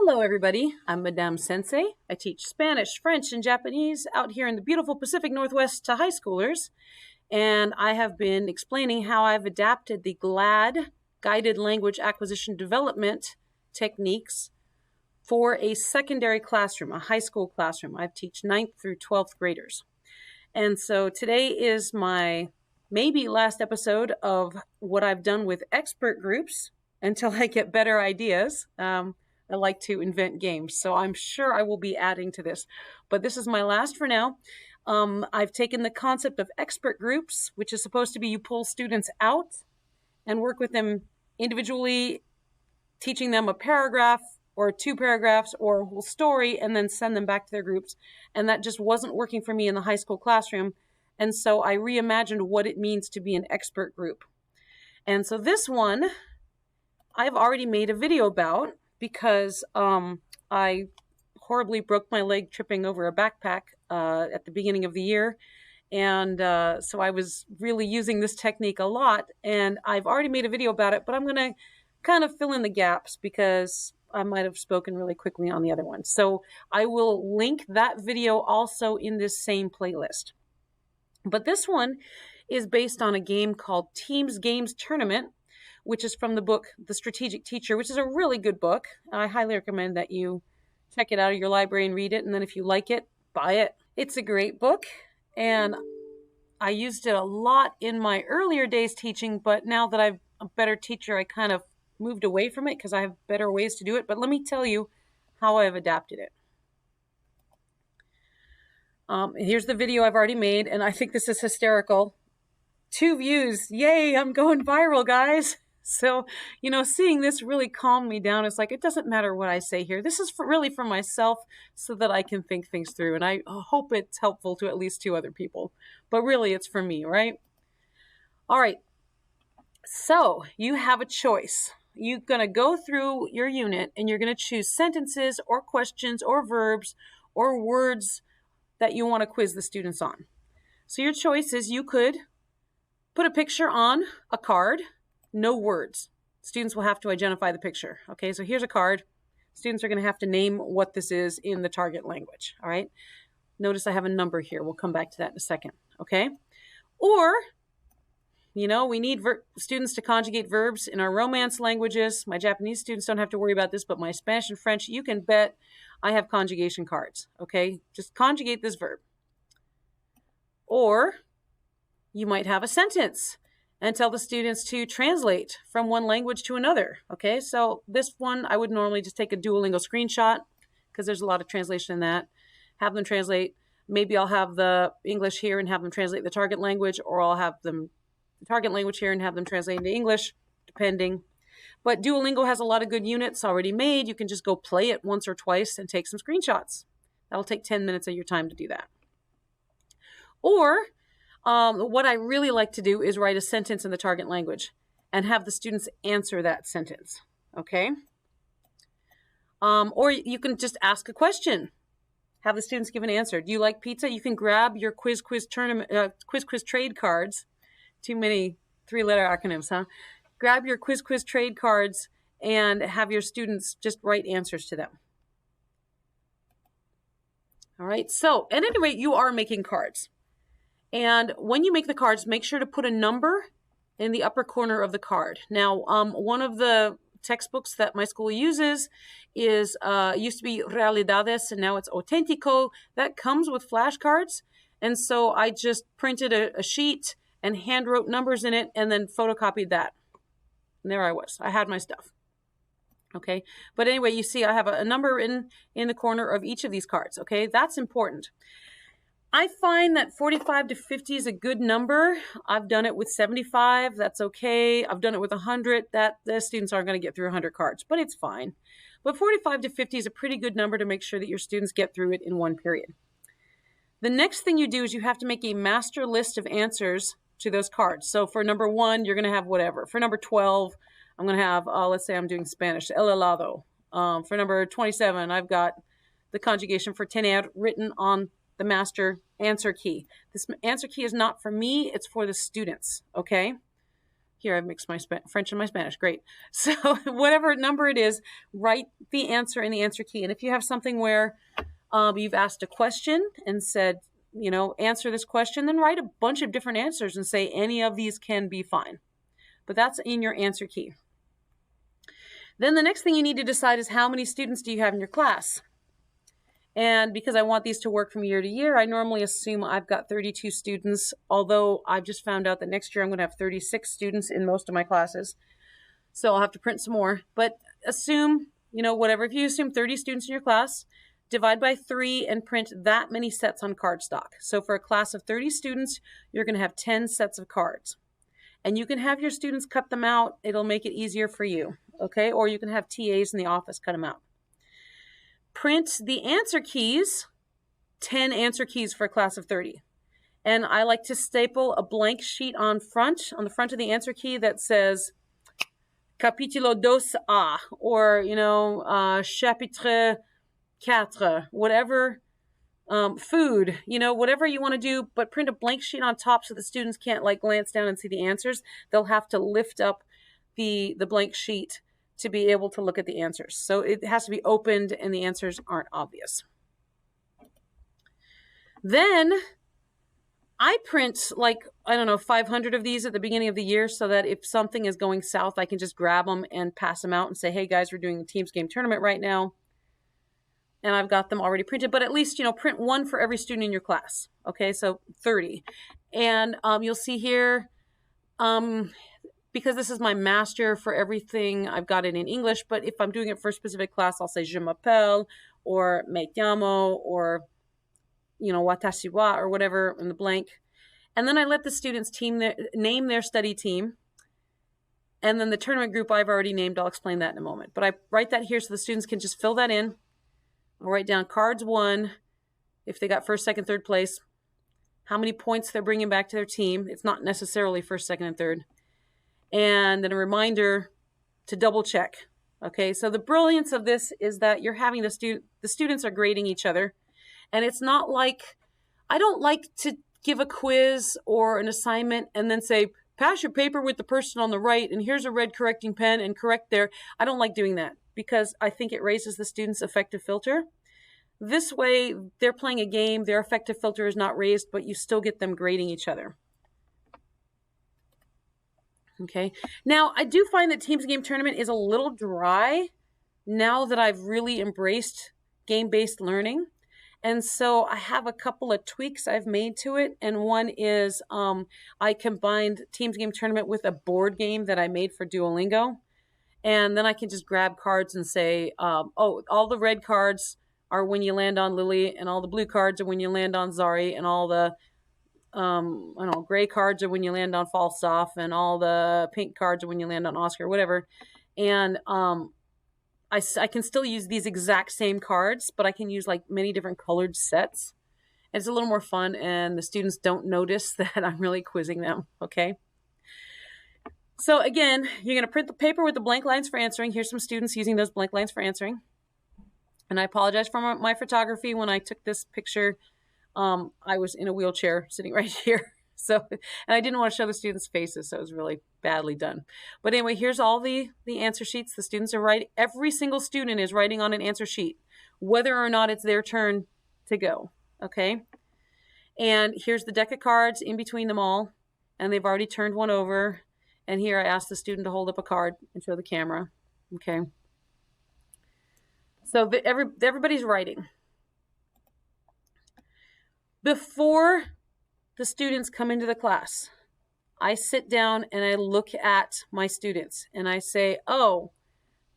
Hello, everybody. I'm Madame Sensei. I teach Spanish, French, and Japanese out here in the beautiful Pacific Northwest to high schoolers. And I have been explaining how I've adapted the GLAD, Guided Language Acquisition Development techniques for a secondary classroom, a high school classroom. I teach 9th through 12th graders. And so today is my maybe last episode of what I've done with expert groups until I get better ideas. I like to invent games, so I'm sure I will be adding to this. But this is my last for now. I've taken the concept of expert groups, which is supposed to be you pull students out and work with them individually, teaching them a paragraph or 2 paragraphs or a whole story, and then send them back to their groups. And that just wasn't working for me in the high school classroom. And so I reimagined what it means to be an expert group. And so this one, I've already made a video about, because I horribly broke my leg tripping over a backpack at the beginning of the year. And so I was really using this technique a lot. And I've already made a video about it, but I'm going to kind of fill in the gaps because I might have spoken really quickly on the other one. So I will link that video also in this same playlist. But this one is based on a game called Teams Games Tournament, which is from the book The Strategic Teacher, which is a really good book. I highly recommend that you check it out of your library and read it. And then if you like it, buy it. It's a great book. And I used it a lot in my earlier days teaching, but now that I'm a better teacher, I kind of moved away from it because I have better ways to do it. But let me tell you how I've adapted it. Here's the video I've already made, and I think this is hysterical. 2 views. Yay, I'm going viral, guys. So, seeing this really calmed me down. It's like, it doesn't matter what I say here. This is really for myself so that I can think things through. And I hope it's helpful to at least 2 other people. But really, it's for me, right? All right. So, you have a choice. You're going to go through your unit and you're going to choose sentences or questions or verbs or words that you want to quiz the students on. So, your choice is you could put a picture on a card. No words. Students will have to identify the picture. Okay, so here's a card. Students are going to have to name what this is in the target language. All right. Notice I have a number here. We'll come back to that in a second. Okay. Or, we need students to conjugate verbs in our Romance languages. My Japanese students don't have to worry about this, but my Spanish and French, you can bet I have conjugation cards. Okay. Just conjugate this verb. Or you might have a sentence and tell the students to translate from one language to another. Okay, so this one, I would normally just take a Duolingo screenshot because there's a lot of translation in that. Have them translate. Maybe I'll have the English here and have them translate the target language, or I'll have them the target language here and have them translate into English, depending. But Duolingo has a lot of good units already made. You can just go play it once or twice and take some screenshots. That'll take 10 minutes of your time to do that. Or what I really like to do is write a sentence in the target language and have the students answer that sentence. Okay? Or you can just ask a question. Have the students give an answer. Do you like pizza? You can grab your quiz trade cards. Too many 3-letter acronyms, huh? Grab your quiz trade cards and have your students just write answers to them. All right. So at any rate, you are making cards. And when you make the cards, make sure to put a number in the upper corner of the card. Now, one of the textbooks that my school uses is used to be Realidades, and now it's Auténtico. That comes with flashcards. And so I just printed a sheet and hand wrote numbers in it and then photocopied that. And there I was. I had my stuff. Okay. But anyway, you see I have a number in the corner of each of these cards. Okay. That's important. I find that 45 to 50 is a good number. I've done it with 75. That's okay. I've done it with 100. The students aren't going to get through 100 cards, but it's fine. But 45 to 50 is a pretty good number to make sure that your students get through it in one period. The next thing you do is you have to make a master list of answers to those cards. So for number 1, you're going to have whatever. For number 12, I'm going to have, let's say I'm doing Spanish, el helado. For number 27, I've got the conjugation for tener written on the master answer key. This answer key is not for me, it's for the students, okay? Here, I've mixed my French and my Spanish. Great. So whatever number it is, write the answer in the answer key. And if you have something where you've asked a question and said, answer this question, then write a bunch of different answers and say any of these can be fine. But that's in your answer key. Then the next thing you need to decide is how many students do you have in your class? And because I want these to work from year to year, I normally assume I've got 32 students, although I've just found out that next year I'm going to have 36 students in most of my classes. So I'll have to print some more. But assume, whatever. If you assume 30 students in your class, divide by 3 and print that many sets on cardstock. So for a class of 30 students, you're going to have 10 sets of cards. And you can have your students cut them out. It'll make it easier for you, okay? Or you can have TAs in the office cut them out. Print the answer keys, 10 answer keys for a class of 30. And I like to staple a blank sheet on the front of the answer key that says Capítulo 2A or, Chapitre 4, whatever, food, whatever you want to do, but print a blank sheet on top so the students can't glance down and see the answers. They'll have to lift up the blank sheet to be able to look at the answers. So it has to be opened and the answers aren't obvious. Then I print 500 of these at the beginning of the year so that if something is going south, I can just grab them and pass them out and say, hey guys, we're doing the Teams Game Tournament right now. And I've got them already printed, but at least, print one for every student in your class. Okay, so 30. And you'll see here, because this is my master for everything, I've got it in English, but if I'm doing it for a specific class, I'll say je m'appelle or me llamo or, watashi wa or whatever in the blank. And then I let the students name their study team. And then the tournament group I've already named, I'll explain that in a moment. But I write that here so the students can just fill that in. I'll write down cards won, if they got first, second, third place, how many points they're bringing back to their team. It's not necessarily first, second, and third. And then a reminder to double check. Okay, so the brilliance of this is that you're having the students are grading each other. And it's not I don't like to give a quiz or an assignment and then say, pass your paper with the person on the right and here's a red correcting pen and correct there. I don't like doing that because I think it raises the student's affective filter. This way, they're playing a game, their affective filter is not raised, but you still get them grading each other. Okay, now I do find that Teams Game Tournament is a little dry now that I've really embraced game-based learning. And so I have a couple of tweaks I've made to it. And one is I combined Teams Game Tournament with a board game that I made for Duolingo. And then I can just grab cards and say, all the red cards are when you land on Lily, and all the blue cards are when you land on Zari, and all the gray cards are when you land on Falstaff, and all the pink cards are when you land on Oscar, whatever. And I can still use these exact same cards, but I can use many different colored sets. And it's a little more fun, and the students don't notice that I'm really quizzing them, okay? So again, you're going to print the paper with the blank lines for answering. Here's some students using those blank lines for answering. And I apologize for my photography. When I took this picture, I was in a wheelchair sitting right here. So, and I didn't want to show the students' faces, so it was really badly done. But anyway, here's all the answer sheets. The students are writing. Every single student is writing on an answer sheet, whether or not it's their turn to go, okay? And here's the deck of cards in between them all, and they've already turned one over. And here I asked the student to hold up a card and show the camera, okay? So everybody's writing. Before the students come into the class, I sit down and I look at my students and I say, oh,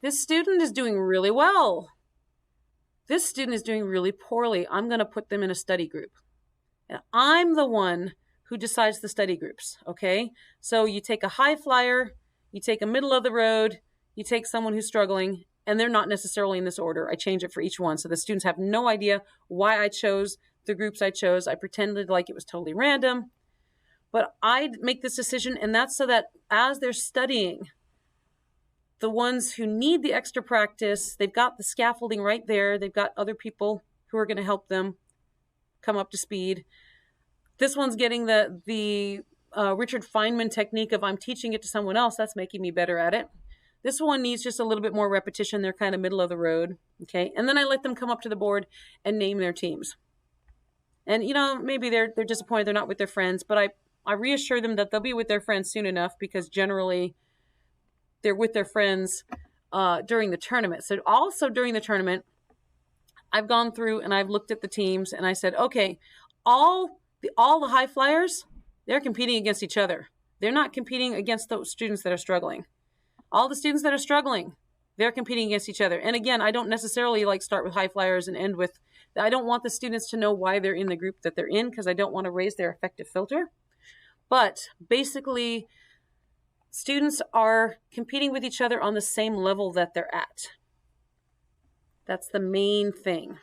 this student is doing really well. This student is doing really poorly. I'm going to put them in a study group. And I'm the one who decides the study groups, okay? So you take a high flyer, you take a middle of the road, you take someone who's struggling, and they're not necessarily in this order. I change it for each one. So the students have no idea why I chose the groups I chose. I pretended like it was totally random. But I make this decision, and that's so that as they're studying, the ones who need the extra practice, they've got the scaffolding right there. They've got other people who are going to help them come up to speed. This one's getting the Richard Feynman technique of I'm teaching it to someone else, that's making me better at it. This one needs just a little bit more repetition. They're kind of middle of the road. Okay. And then I let them come up to the board and name their teams. And, maybe they're disappointed they're not with their friends, but I reassure them that they'll be with their friends soon enough, because generally they're with their friends during the tournament. So also during the tournament, I've gone through and I've looked at the teams and I said, okay, all the high flyers, they're competing against each other. They're not competing against those students that are struggling. All the students that are struggling, they're competing against each other. And again, I don't necessarily start with high flyers and end with, I don't want the students to know why they're in the group that they're in, because I don't want to raise their effective filter. But basically, students are competing with each other on the same level that they're at. That's the main thing.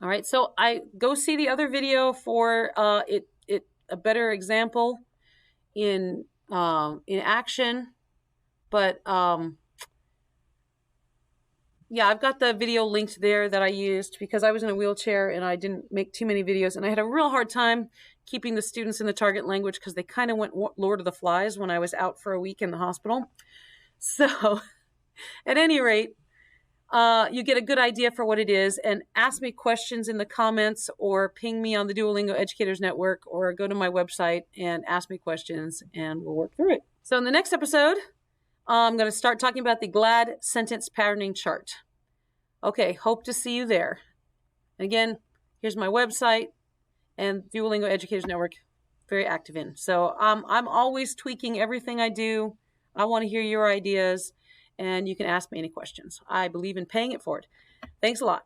All right, so I go see the other video for a better example in action. But yeah, I've got the video linked there that I used because I was in a wheelchair and I didn't make too many videos, and I had a real hard time keeping the students in the target language because they kind of went Lord of the Flies when I was out for a week in the hospital. So at any rate, you get a good idea for what it is, and ask me questions in the comments or ping me on the Duolingo Educators Network or go to my website and ask me questions and we'll work through it. So in the next episode, I'm going to start talking about the GLAD sentence patterning chart. Okay, hope to see you there. And again, here's my website and Duolingo Educators Network, very active in. So I'm always tweaking everything I do. I want to hear your ideas, and you can ask me any questions. I believe in paying it forward. Thanks a lot.